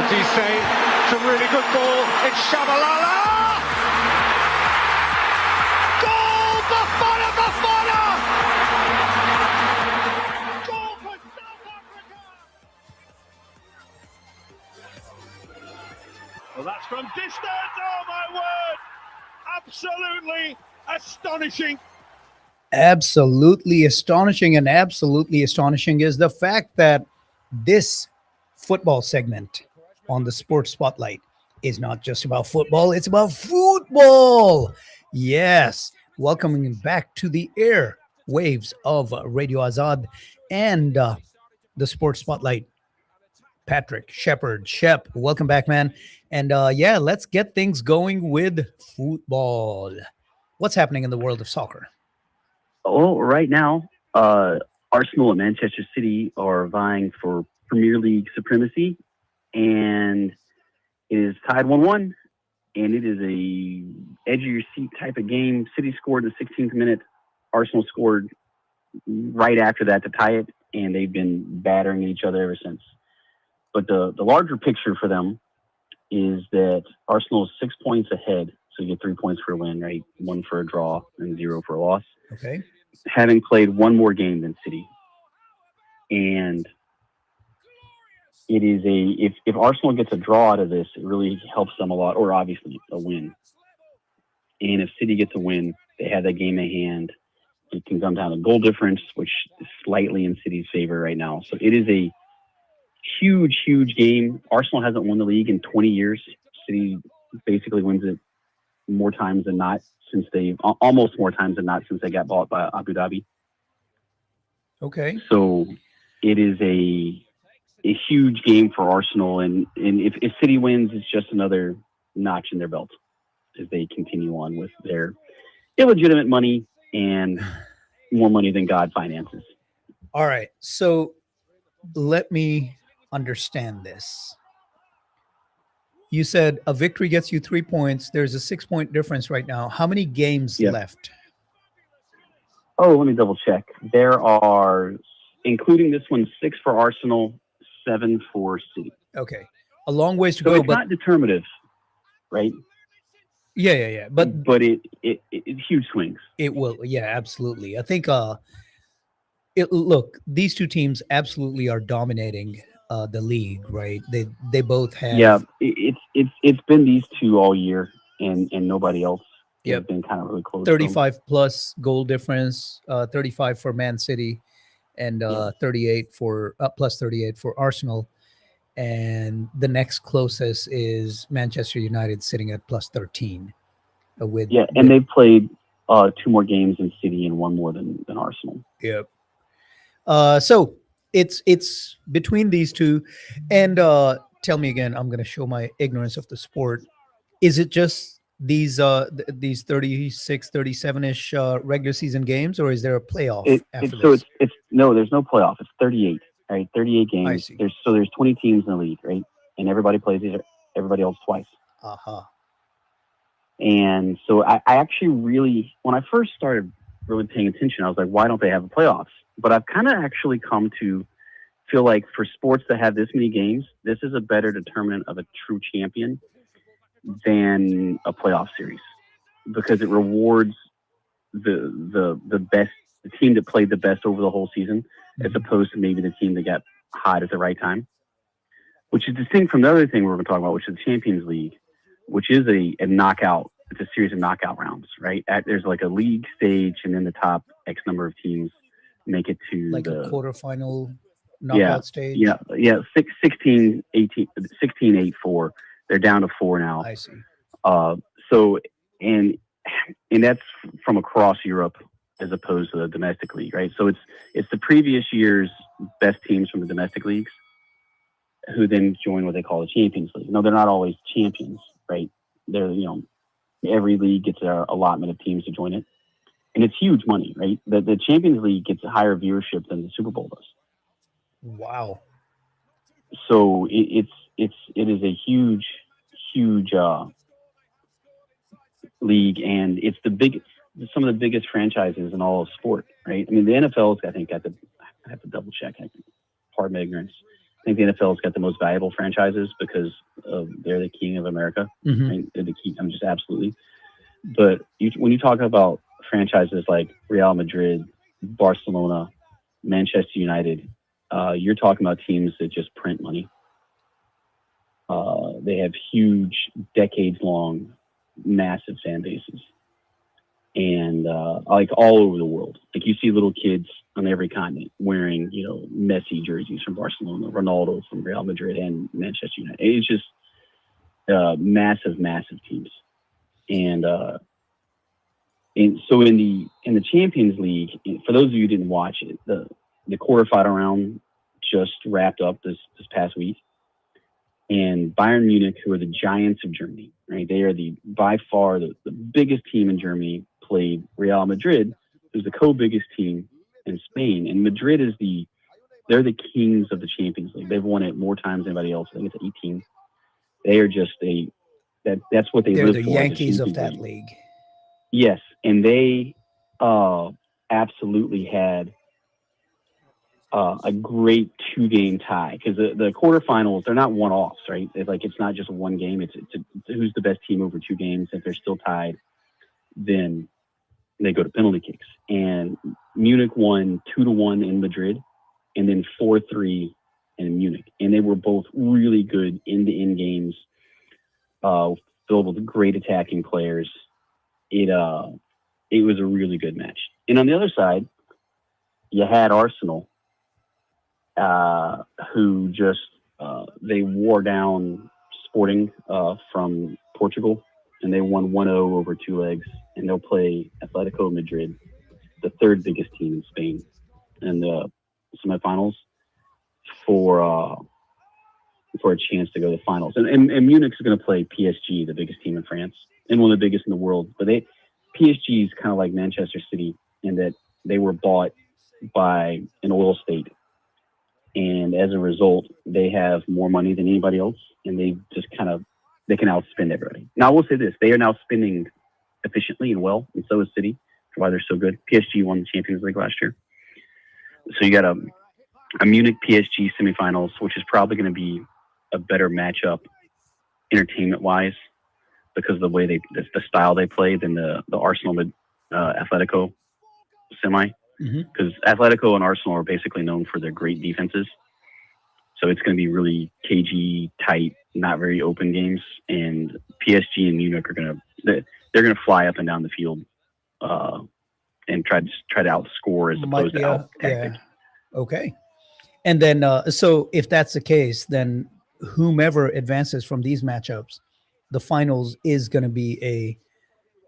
penalties say. It's a really good ball. It's Shabalala! Goal! Bafana! Bafana! Goal for South Africa! Well, that's from distance. Oh, my word! Absolutely astonishing. Absolutely astonishing, and absolutely astonishing is the fact that this football segment on the Sports Spotlight is not just about football, it's about football. Yes, welcoming back to the air waves of Radio Azad and the Sports Spotlight. Patrick Shepard. Shep, welcome back, man. And yeah, let's get things going with football. What's happening in the world of soccer? Oh, right now, Arsenal and Manchester City are vying for Premier League supremacy, and it is tied 1-1, and it is a edge of your seat type of game. City scored in the 16th minute. Arsenal scored right after that to tie it, and they've been battering each other ever since. But the larger picture for them is that Arsenal is 6 points ahead, so you get 3 points for a win, right? 1 for a draw and 0 for a loss. Okay. Having played one more game than City. And it is if Arsenal gets a draw out of this, it really helps them a lot, or obviously a win. And if City gets a win, they have that game at hand. It can come down to goal difference, which is slightly in City's favor right now. So it is a huge, huge game. Arsenal hasn't won the league in 20 years. City basically wins it more times than not almost more times than not since they got bought by Abu Dhabi. Okay. So it is a huge game for Arsenal, and if City wins, it's just another notch in their belt as they continue on with their illegitimate money and more money than God finances. All right. So let me understand this. You said a victory gets you 3 points. There's a 6 point difference right now. How many games left? Oh, let me double check. There are, including this one, 6 for Arsenal, 7 for City. Okay. A long ways to so go. It's not determinative, right? Yeah. But it huge swings. It will. Yeah, absolutely. I think look, these two teams absolutely are dominating the league, right? They both have. Yeah, it's been these two all year, and nobody else. Has been kind of really close. 35 plus goal difference, 35 for Man City, and 38 for plus 38 for Arsenal, and the next closest is Manchester United sitting at plus 13. And they've played 2 more games in City and 1 more than Arsenal. Yep. So it's between these two, and tell me again, I'm going to show my ignorance of the sport. Is it just these 36, 37-ish regular season games, or is there a playoff after this? It's no, there's no playoff. It's 38, right? 38 games. I see. There's 20 teams in the league, right? And everybody plays everybody else twice. Uh-huh. And so I actually really, when I first started really paying attention, I was like, why don't they have a playoffs? But I've kind of actually come to feel like for sports that have this many games, this is a better determinant of a true champion than a playoff series, because it rewards the best, the team that played the best over the whole season, as opposed to maybe the team that got hot at the right time, which is distinct from the other thing we're going to talk about, which is the Champions League, which is a knockout. It's a series of knockout rounds, right? There's like a league stage, and then the top X number of teams make it to like a quarterfinal knockout stage. 16, 18, 16, 8, 4. They're down to 4 now. I see. So and that's from across Europe as opposed to the domestic league, right? So it's the previous year's best teams from the domestic leagues who then join what they call the Champions League. No, they're not always champions, right? They're, every league gets an allotment of teams to join it. And it's huge money, right? The Champions League gets a higher viewership than the Super Bowl does. Wow. So it is a huge league, and it's some of the biggest franchises in all of sport, right? I mean, the NFL's, I think, I have to double check. Pardon my ignorance. think the NFL's got the most valuable franchises because they're the king of America. Mhm. Right? They're the king. I'm just absolutely. But when you talk about franchises like Real Madrid, Barcelona, Manchester United, you're talking about teams that just print money. They have huge, decades-long, massive fan bases, and like all over the world. Like you see little kids on every continent wearing, Messi jerseys from Barcelona, Ronaldo from Real Madrid, and Manchester United. It's just massive, massive teams, and so in the Champions League, for those of you who didn't watch it, the quarterfinal round just wrapped up this past week. And Bayern Munich, who are the giants of Germany, right? They are by far the biggest team in Germany, played Real Madrid, who's the co-biggest team in Spain. And Madrid they're the kings of the Champions League. They've won it more times than anybody else. I think it's 18. They are just that's what they They're live the for. Yankees of that league. Yes, and they absolutely had a great 2-game tie because the quarterfinals, they're not one-offs, right? It's not just one game. It's who's the best team over 2 games. If they're still tied, then they go to penalty kicks. And Munich won 2-1 in Madrid, and then 4-3 in Munich. And they were both really good end-to-end games, filled with great attacking players. It was a really good match. And on the other side, you had Arsenal, who just they wore down Sporting from Portugal, and they won 1-0 over 2 legs, and they'll play Atletico Madrid, the 3rd biggest team in Spain, in the semifinals for a chance to go to the finals. And Munich's going to play PSG, the biggest team in France, and one of the biggest in the world. But PSG is kind of like Manchester City in that they were bought by an oil state. And as a result, they have more money than anybody else, and they just they can outspend everybody. Now, I will say this. They are now spending efficiently and well, and so is City, for why they're so good. PSG won the Champions League last year. So you got a Munich-PSG semifinals, which is probably going to be a better matchup entertainment-wise because of the way the style they play than the Arsenal Atletico semi. Because Atletico and Arsenal are basically known for their great defenses. So it's going to be really cagey, tight, not very open games. And PSG and Munich they're going to fly up and down the field and try to outscore as opposed to out-tactic. Yeah. Okay. And then, so if that's the case, then whomever advances from these matchups, the finals is going to be a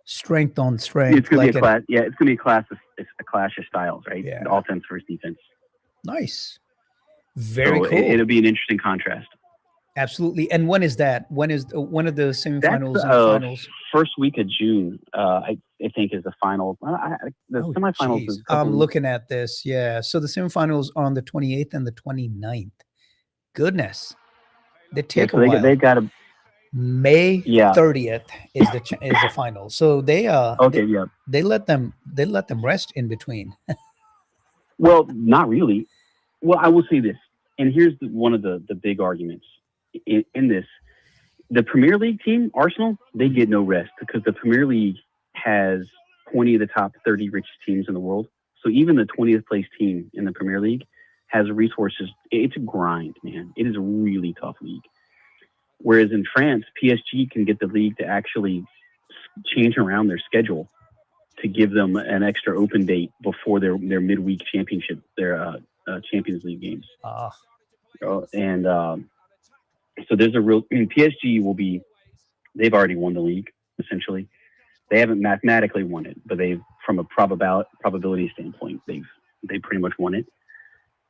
strength on strength. It's going to be it's going to be a clash of styles, right? Yeah. Offense versus defense. Nice. Very cool. It'll be an interesting contrast. Absolutely. And when is that? When is one of the semifinals That's, and finals? First week of June, I think, is the final. The semifinals. Geez. I'm looking at this. Yeah. So the semifinals are on the 28th and the 29th. Goodness. They take a while. They've got a May 30th is the final. So they they let them rest in between. Well, not really. Well, I will say this, and here's one of the big arguments in this. The Premier League team, Arsenal, they get no rest because the Premier League has 20 of the top 30 richest teams in the world. So even the 20th place team in the Premier League has resources. It's a grind, man. It is a really tough league. Whereas in France, PSG can get the league to actually change around their schedule to give them an extra open date before their midweek championship, their Champions League games. And so there's PSG they've already won the league, essentially. They haven't mathematically won it, but from a probability standpoint, they pretty much won it.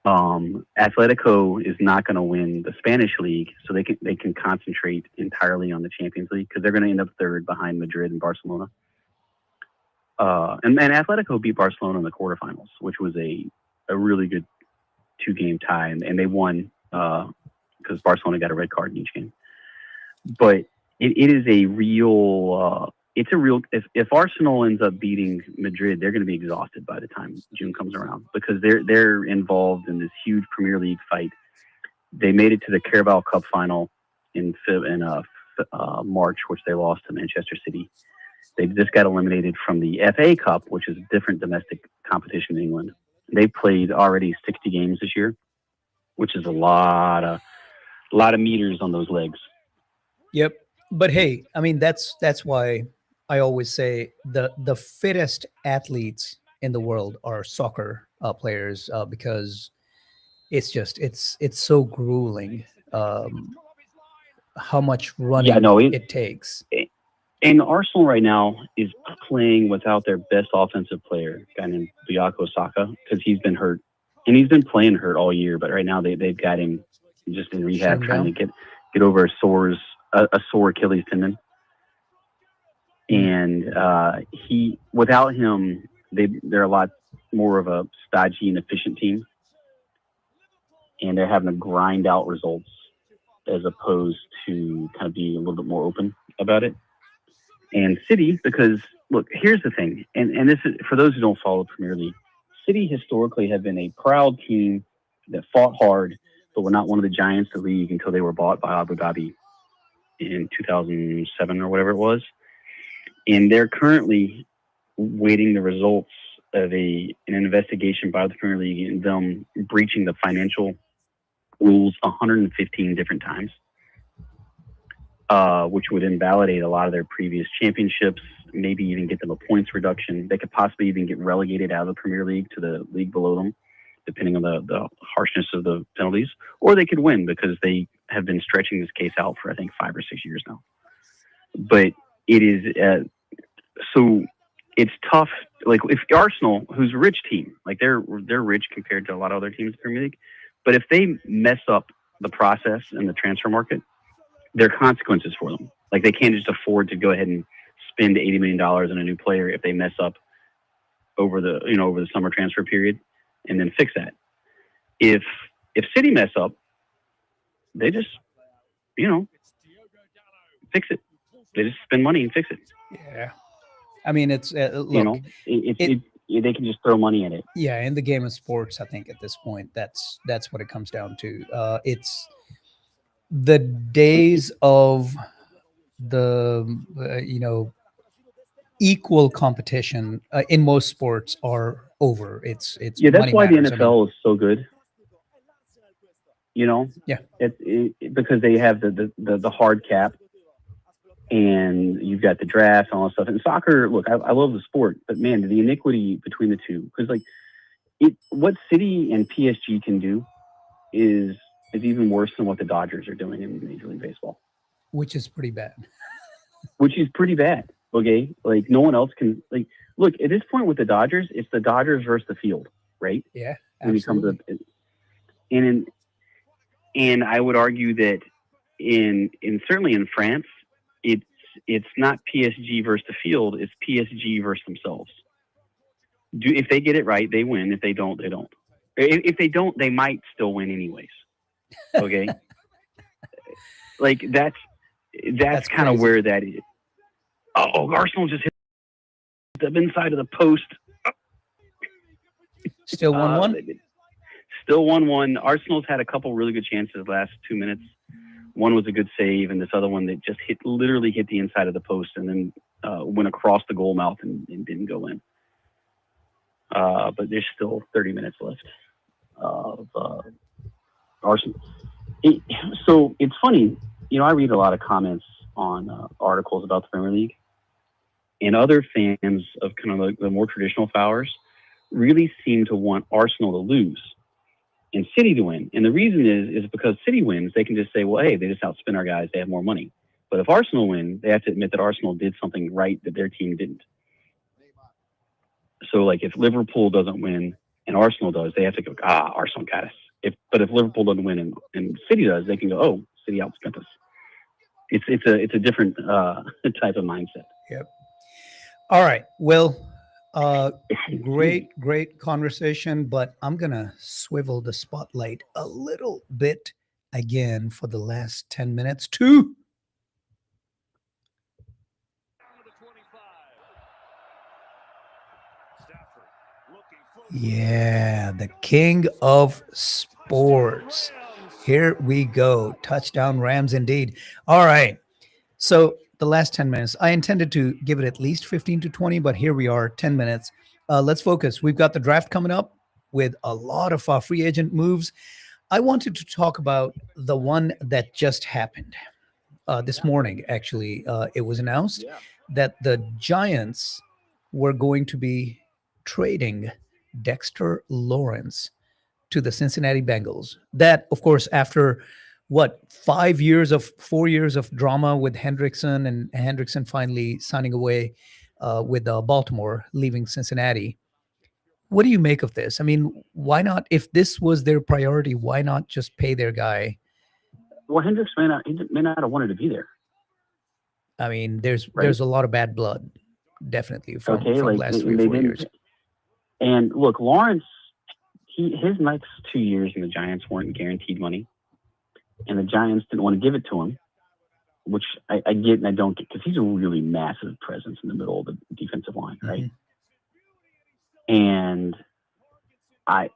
Atletico is not going to win the Spanish league, so they can concentrate entirely on the Champions League because they're going to end up 3rd behind Madrid and Barcelona. And Atletico beat Barcelona in the quarterfinals, which was a really good 2-game tie, and they won because Barcelona got a red card in each game. But it is a real. If Arsenal ends up beating Madrid, they're going to be exhausted by the time June comes around because they're involved in this huge Premier League fight They made it to the Carabao Cup final in March, which they lost to Manchester City. They just got eliminated from the FA Cup, which is a different domestic competition in England. They played already 60 games this year, which is a lot of meters on those legs. Yep. But hey, I mean, that's why I always say the fittest athletes in the world are soccer players, because it's just it's so grueling, how much running it takes. And Arsenal right now is playing without their best offensive player, a guy named Bukayo Saka, because he's been hurt. And he's been playing hurt all year, but right now they've got him just in rehab trying to get over a sore Achilles tendon. And without him, they're a lot more of a stodgy and efficient team. And they're having to grind out results as opposed to kind of be a little bit more open about it. And City, because look, here's the thing, and this is for those who don't follow the Premier League. City historically have been a proud team that fought hard, but were not one of the giants of the league until they were bought by Abu Dhabi in 2007 or whatever it was. And they're currently waiting the results of an investigation by the Premier League and them breaching the financial rules 115 different times. Which would invalidate a lot of their previous championships, maybe even get them a points reduction. They could possibly even get relegated out of the Premier League to the league below them, depending on the harshness of the penalties. Or they could win because they have been stretching this case out for, I think, 5 or 6 years now. But it is, so it's tough. Like, if Arsenal, who's a rich team, like they're rich compared to a lot of other teams in the Premier League, but if they mess up the process in the transfer market, there are consequences for them. Like, they can't just afford to go ahead and spend $80 million on a new player if they mess up over the summer transfer period and then fix that. If City mess up, they just, fix it. They just spend money and fix it. Yeah. I mean, it's, look, they can just throw money at it. Yeah. In the game of sports, I think at this point, that's what it comes down to. It's, the days of the equal competition in most sports are over. It's that's why the NFL is so good. Yeah, because they have the hard cap, and you've got the draft and all that stuff. And soccer, look, I love the sport, but man, the iniquity between the two, because what City and PSG can do is even worse than what the Dodgers are doing in Major League Baseball. Which is pretty bad. Okay? Like, no one else can, look, at this point with the Dodgers, it's the Dodgers versus the field, right? Yeah, absolutely. And I would argue that certainly in France, it's not PSG versus the field, it's PSG versus themselves. If they get it right, they win. If they don't, they don't. If they don't, they might still win anyways. Okay. That's kind of where that is. Oh, Arsenal just hit the inside of the post. Still 1-1? Still 1-1. Arsenal's had a couple really good chances the last 2 minutes. One was a good save, and this other one that just literally hit the inside of the post and then went across the goal mouth and didn't go in. But there's still 30 minutes left of Arsenal. So it's funny, I read a lot of comments on articles about the Premier League, and other fans of kind of the more traditional followers really seem to want Arsenal to lose and City to win. And the reason is because City wins, they can just say, well, hey, they just outspent our guys, they have more money. But if Arsenal win, they have to admit that Arsenal did something right that their team didn't. So, if Liverpool doesn't win and Arsenal does, they have to go, Arsenal got us. But if Liverpool doesn't win and City does, they can go, oh, City outspent us. It's a different type of mindset. Yep. All right. Well, great conversation, but I'm gonna swivel the spotlight a little bit again for the last 10 minutes too. Yeah, the king of sports. Here we go. Touchdown Rams indeed. All right. So the last 10 minutes, I intended to give it at least 15 to 20, but here we are, 10 minutes. Let's focus. We've got the draft coming up with a lot of free agent moves. I wanted to talk about the one that just happened this morning, actually. It was announced that the Giants were going to be trading Dexter Lawrence to the Cincinnati Bengals. That, of course, after what 4 years of drama with Hendrickson, and Hendrickson finally signing away with Baltimore, leaving Cincinnati. What do you make of this? I mean, why not? If this was their priority, why not just pay their guy? Well, Hendricks may not have wanted to be there. I mean, there's a lot of bad blood, definitely from last 3 or 4 years. And look, Lawrence, his next 2 years in the Giants weren't guaranteed money, and the Giants didn't want to give it to him, which I get and I don't get, because he's a really massive presence in the middle of the defensive line, right? Mm-hmm. And I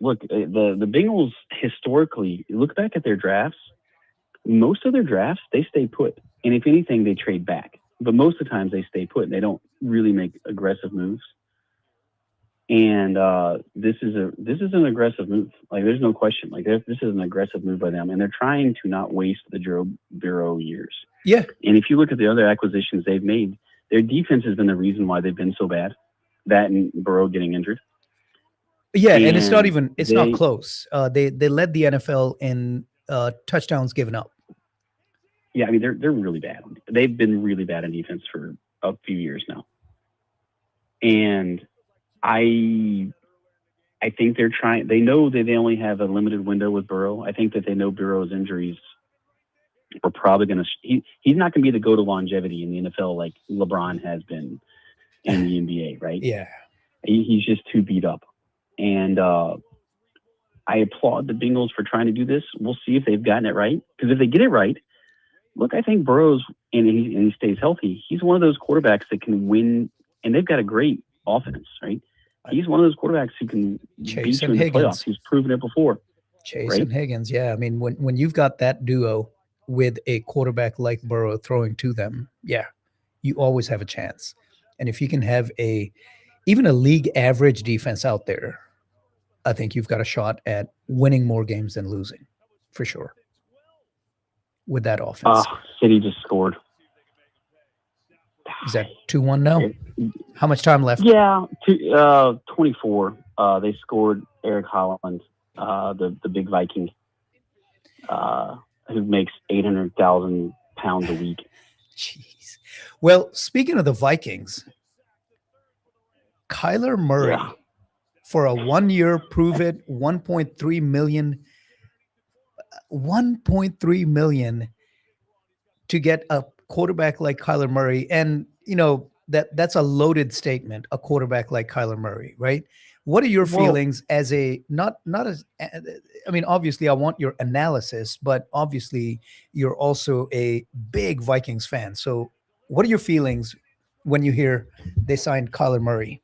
look, the Bengals historically, look back at their drafts, most of their drafts, they stay put. And if anything, they trade back. But most of the times they stay put and they don't really make aggressive moves. And this is an aggressive move. Like, there's no question. Like, this is an aggressive move by them. And they're trying to not waste the Joe Burrow years. Yeah. And if you look at the other acquisitions they've made, their defense has been the reason why they've been so bad. That and Burrow getting injured. Yeah, and it's not close. They led the NFL in touchdowns given up. Yeah, I mean, they're really bad. They've been really bad in defense for a few years now. And I think they're trying. They know that they only have a limited window with Burrow. I think that they know Burrow's injuries are probably going to. He's not going to be the go to longevity in the NFL like LeBron has been in the NBA, right? Yeah, he's just too beat up. And I applaud the Bengals for trying to do this. We'll see if they've gotten it right. Because if they get it right, look, I think Burrow's and he stays healthy. He's one of those quarterbacks that can win, and they've got a great offense, right? He's one of those quarterbacks who can beat you in the playoffs. He's proven it before. Chase and Higgins, yeah. I mean, when you've got that duo with a quarterback like Burrow throwing to them, yeah, you always have a chance. And if you can have even a league average defense out there, I think you've got a shot at winning more games than losing, for sure, with that offense. City just scored. Is that 2-1 now? How much time left? Yeah, 24. They scored Eric Holland, the big Viking, who makes 800,000 pounds a week. Jeez. Well, speaking of the Vikings, Kyler Murray for a 1 year, prove it, 1.3 million to get a quarterback like Kyler Murray. And, you know, that's a loaded statement, a quarterback like Kyler Murray, right? What are your feelings as I mean, obviously I want your analysis, but obviously you're also a big Vikings fan. So what are your feelings when you hear they signed Kyler Murray?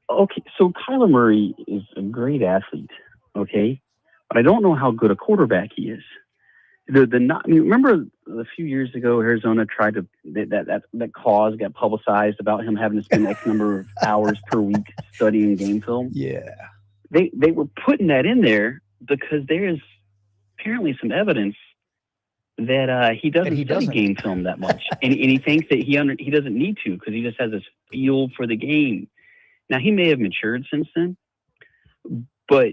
Okay, so Kyler Murray is a great athlete, okay? But I don't know how good a quarterback he is. Remember a few years ago, Arizona tried to that clause got publicized about him having to spend X number of hours per week studying game film. Yeah, they were putting that in there because there's apparently some evidence that he doesn't study game film that much, and he thinks that he doesn't need to because he just has this feel for the game. Now he may have matured since then, but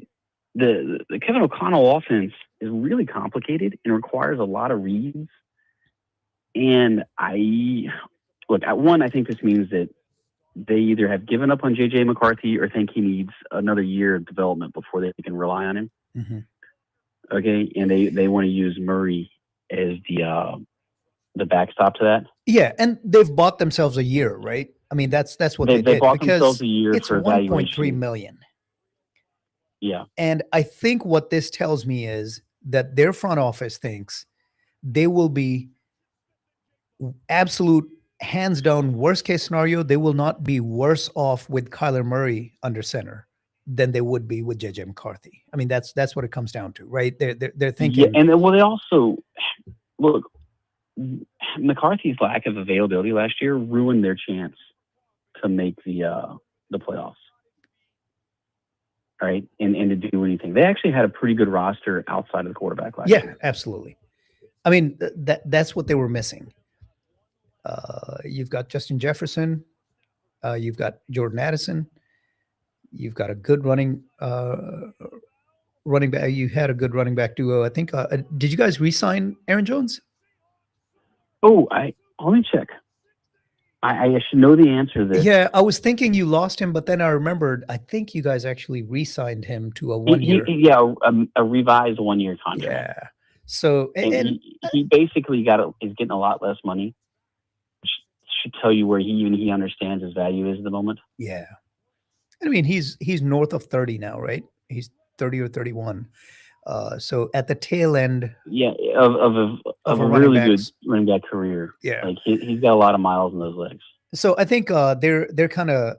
the Kevin O'Connell offense is really complicated and requires a lot of reads. And I think this means that they either have given up on J.J. McCarthy or think he needs another year of development before they can rely on him. Mm-hmm. Okay, and they want to use Murray as the backstop to that. Yeah, and they've bought themselves a year, right? I mean, that's what they did. Bought themselves a year it's for evaluation. 1.3 million. Yeah. And I think what this tells me is that their front office thinks they will be absolute hands down worst case scenario. They will not be worse off with Kyler Murray under center than they would be with JJ McCarthy. I mean, that's what it comes down to, right? They're Yeah, thinking, and then, well, they also look. McCarthy's lack of availability last year ruined their chance to make the playoffs, right? And to do anything. They actually had a pretty good roster outside of the quarterback last yeah, year. absolutely. I mean, that's what they were missing. You've got Justin Jefferson, you've got Jordan Addison, you've got a good running back. You had a good running back duo. I think. Did you guys re-sign Aaron Jones? Oh, let me check. I should know the answer to this. Yeah, I was thinking you lost him, but then I remembered. I think you guys actually re-signed him to a 1 year. A revised 1 year contract. Yeah. So and he basically is getting a lot less money, which should tell you where he understands his value is at the moment. Yeah. I mean, he's north of 30 now, right? He's 30 or 31. So at the tail end, yeah, of a really good running back career. Yeah, like he's got a lot of miles in those legs. So I think they're kind of.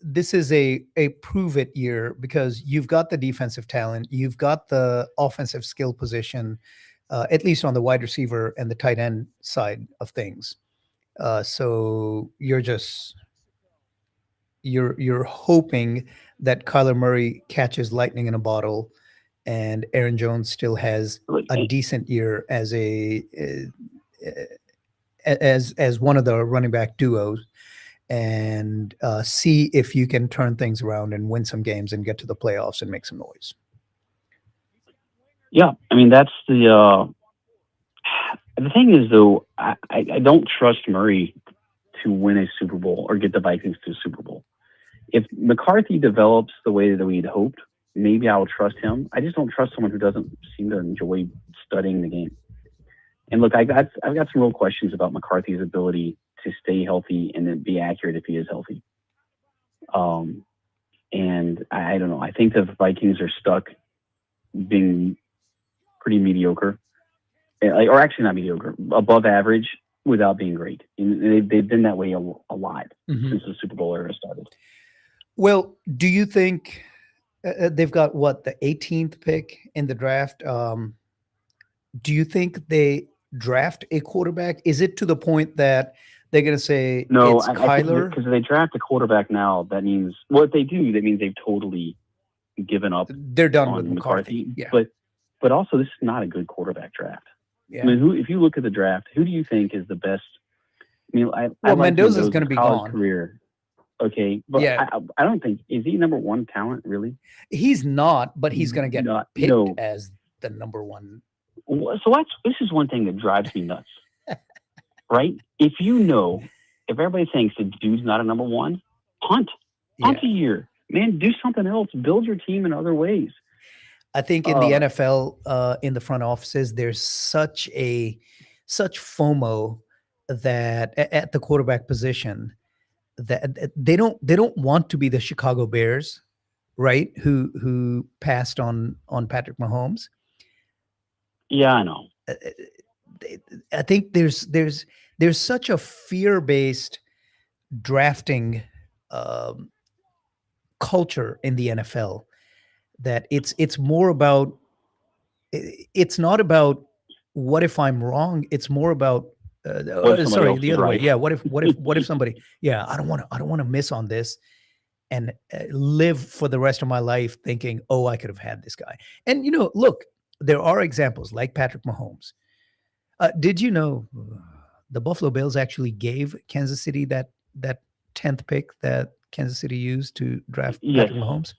This is a prove it year because you've got the defensive talent, you've got the offensive skill position, at least on the wide receiver and the tight end side of things. So you're hoping that Kyler Murray catches lightning in a bottle, and Aaron Jones still has a decent year as as one of the running back duos. And see if you can turn things around and win some games and get to the playoffs and make some noise. Yeah, I mean that's the thing is though I don't trust Murray to win a Super Bowl or get the Vikings to a Super Bowl. If McCarthy develops the way that we'd hoped, maybe I will trust him. I just don't trust someone who doesn't seem to enjoy studying the game. And look, I've got some real questions about McCarthy's ability to stay healthy and then be accurate if he is healthy. And I don't know. I think the Vikings are stuck being pretty mediocre, or actually not mediocre, above average without being great. And they've been that way a lot since the Super Bowl era started. Well, do you think they've got the 18th pick in the draft? Do you think they draft a quarterback? Is it to the point that they're going to say no? It's Kyler? Because if they draft a quarterback now, that means if they do, that means they've totally given up. They're done with McCarthy. Yeah. But also, this is not a good quarterback draft. Yeah. I mean, if you look at the draft, who do you think is the best? I mean, Mendoza's going to be gone. Career. Okay, but yeah. I don't think is he number one talent really. He's not, but he's going to get picked as the number one. So this is one thing that drives me nuts, right? If everybody thinks the dude's not a number one, punt a year, man. Do something else. Build your team in other ways. I think in the NFL, in the front offices, there's such FOMO that at the quarterback position that they don't want to be the Chicago Bears, right? Who passed on Patrick Mahomes. Yeah, I know. I think there's such a fear-based drafting culture in the NFL that it's more about. It's not about what if I'm wrong. It's more about the other way. Yeah. What if somebody? Yeah, I don't want to miss on this, and live for the rest of my life thinking, oh, I could have had this guy. And look. There are examples like Patrick Mahomes. Did you know the Buffalo Bills actually gave Kansas City that 10th pick that Kansas City used to draft Patrick Mahomes?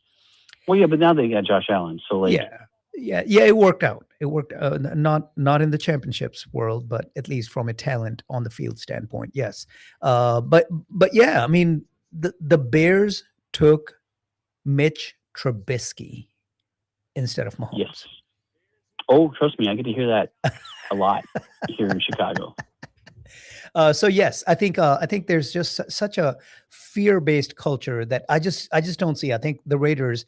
Well, yeah, but now they got Josh Allen. So yeah, it worked out. It worked not in the championships world, but at least from a talent on the field standpoint, yes. But yeah, I mean the Bears took Mitch Trubisky instead of Mahomes. Yes. Oh, trust me, I get to hear that a lot here in Chicago. So yes, I think there's just such a fear-based culture that I just don't see. I think the Raiders,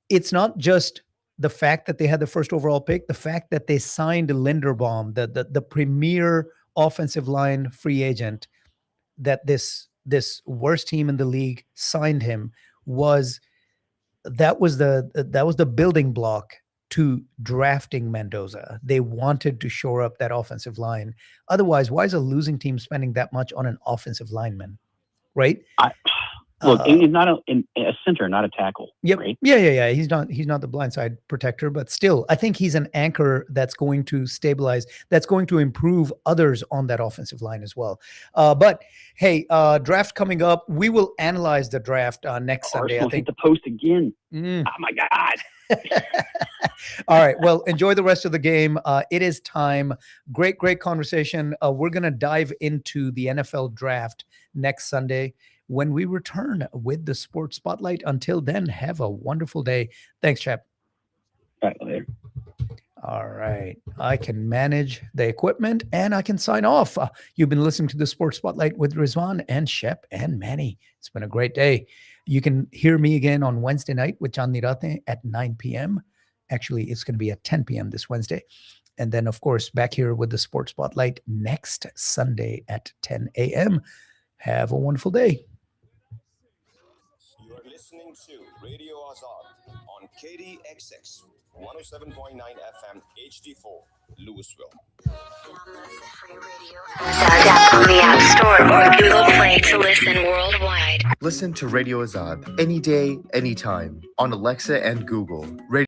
it's not just the fact that they had the first overall pick, the fact that they signed Linderbaum, the premier offensive line free agent, that this worst team in the league signed him was that was the building block to drafting Mendoza. They wanted to shore up that offensive line. Otherwise, why is a losing team spending that much on an offensive lineman? Right? Look, he's not a center, not a tackle. Yep. Right? Yeah. He's not the blindside protector, but still, I think he's an anchor that's going to stabilize, that's going to improve others on that offensive line as well. But hey, draft coming up. We will analyze the draft next Sunday. Arsenal I think hit the post again. Mm. Oh my God. All right. Well, enjoy the rest of the game. It is time. Great conversation. We're going to dive into the NFL draft next Sunday when we return with the Sports Spotlight. Until then, have a wonderful day. Thanks, Chap. Right, later. All right. I can manage the equipment and I can sign off. You've been listening to the Sports Spotlight with Rizwan and Shep and Manny. It's been a great day. You can hear me again on Wednesday night with Chandni Ratne at 9 p.m. Actually, it's going to be at 10 p.m. this Wednesday. And then, of course, back here with the Sports Spotlight next Sunday at 10 a.m. Have a wonderful day. You are listening to Radio Azad on KDXX 107.9 FM HD4, Louisville. Azad app on the App Store or Google Play to listen worldwide. Listen to Radio Azad any day, anytime on Alexa and Google.